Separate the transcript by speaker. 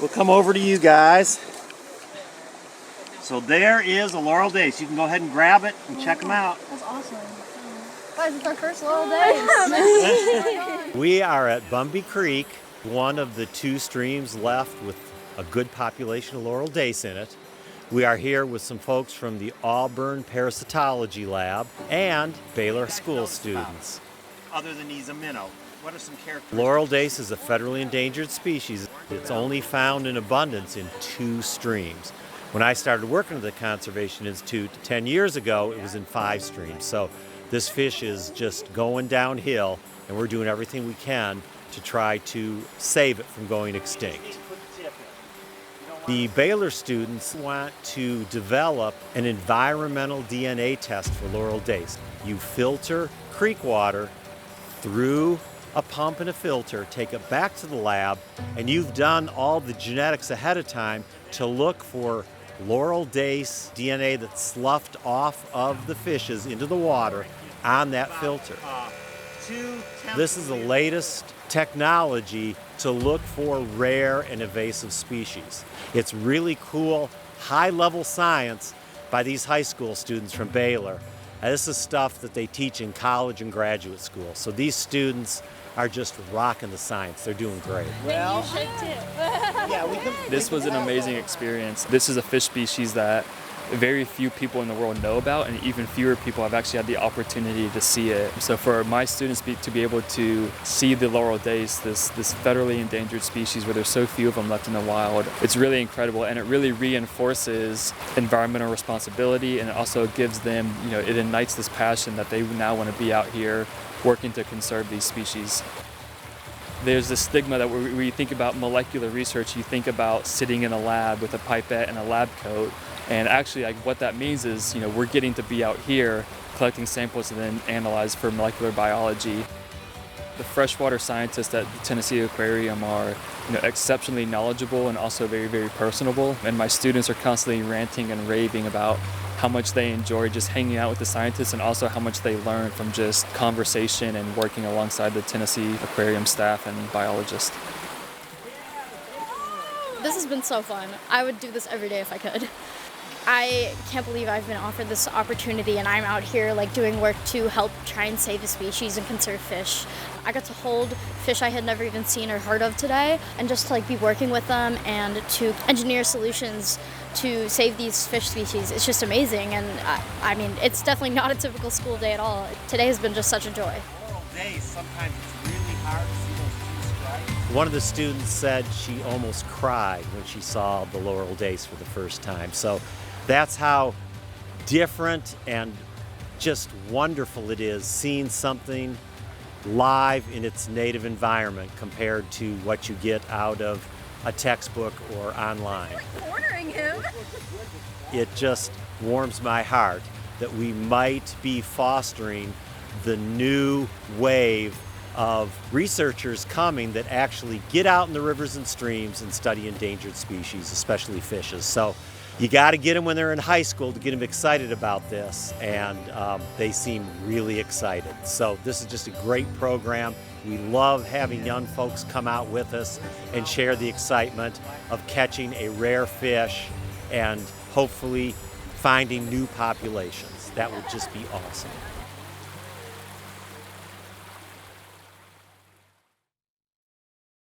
Speaker 1: We'll come over to you guys. So there is a Laurel Dace. You can go ahead and grab it and check them out.
Speaker 2: That's awesome. Guys, it's our first Laurel Dace.
Speaker 1: We are at Bumby Creek, one of the two streams left with a good population of Laurel Dace in it. We are here with some folks from the Auburn Parasitology Lab and Baylor School students. Other than he's a minnow, what are some characteristics? Laurel Dace is a federally endangered species. It's only found in abundance in 2 streams. When I started working at the Conservation Institute 10 years ago, it was in 5 streams. So this fish is just going downhill, and we're doing everything we can to try to save it from going extinct. The Baylor students want to develop an environmental DNA test for Laurel Dace. You filter creek water through a pump and a filter, take it back to the lab, and you've done all the genetics ahead of time to look for Laurel Dace DNA that's sloughed off of the fishes into the water on that filter. This is the latest technology to look for rare and invasive species. It's really cool, high-level science by these high school students from Baylor. And this is stuff that they teach in college and graduate school. So these students are just rocking the science. They're doing great.
Speaker 2: Well, you should too.
Speaker 3: This was an amazing experience. This is a fish species that very few people in the world know about, and even fewer people have actually had the opportunity to see it. So for my students to be able to see the Laurel Dace, this federally endangered species where there's so few of them left in the wild, it's really incredible, and it really reinforces environmental responsibility, and it also gives them, it ignites this passion that they now want to be out here working to conserve these species. There's this stigma that when you think about molecular research, you think about sitting in a lab with a pipette and a lab coat. And actually, what that means is, we're getting to be out here collecting samples and then analyze for molecular biology. The freshwater scientists at the Tennessee Aquarium are, exceptionally knowledgeable and also very, very personable. And my students are constantly ranting and raving about how much they enjoy just hanging out with the scientists, and also how much they learn from just conversation and working alongside the Tennessee Aquarium staff and biologists.
Speaker 2: This has been so fun. I would do this every day if I could. I can't believe I've been offered this opportunity, and I'm out here doing work to help try and save the species and conserve fish. I got to hold fish I had never even seen or heard of today, and just to be working with them and to engineer solutions to save these fish species. It's just amazing, and I mean, it's definitely not a typical school day at all. Today has been just such a joy.
Speaker 1: Sometimes it's really hard to see those 2 stripes. One of the students said she almost cried when she saw the Laurel Dace for the first time. So that's how different and just wonderful it is seeing something live in its native environment compared to what you get out of a textbook or online.
Speaker 2: We're cornering him.
Speaker 1: It just warms my heart that we might be fostering the new wave of researchers coming that actually get out in the rivers and streams and study endangered species, especially fishes. So you got to get them when they're in high school to get them excited about this, and they seem really excited. So this is just a great program. We love having young folks come out with us and share the excitement of catching a rare fish and hopefully finding new populations. That would just be awesome.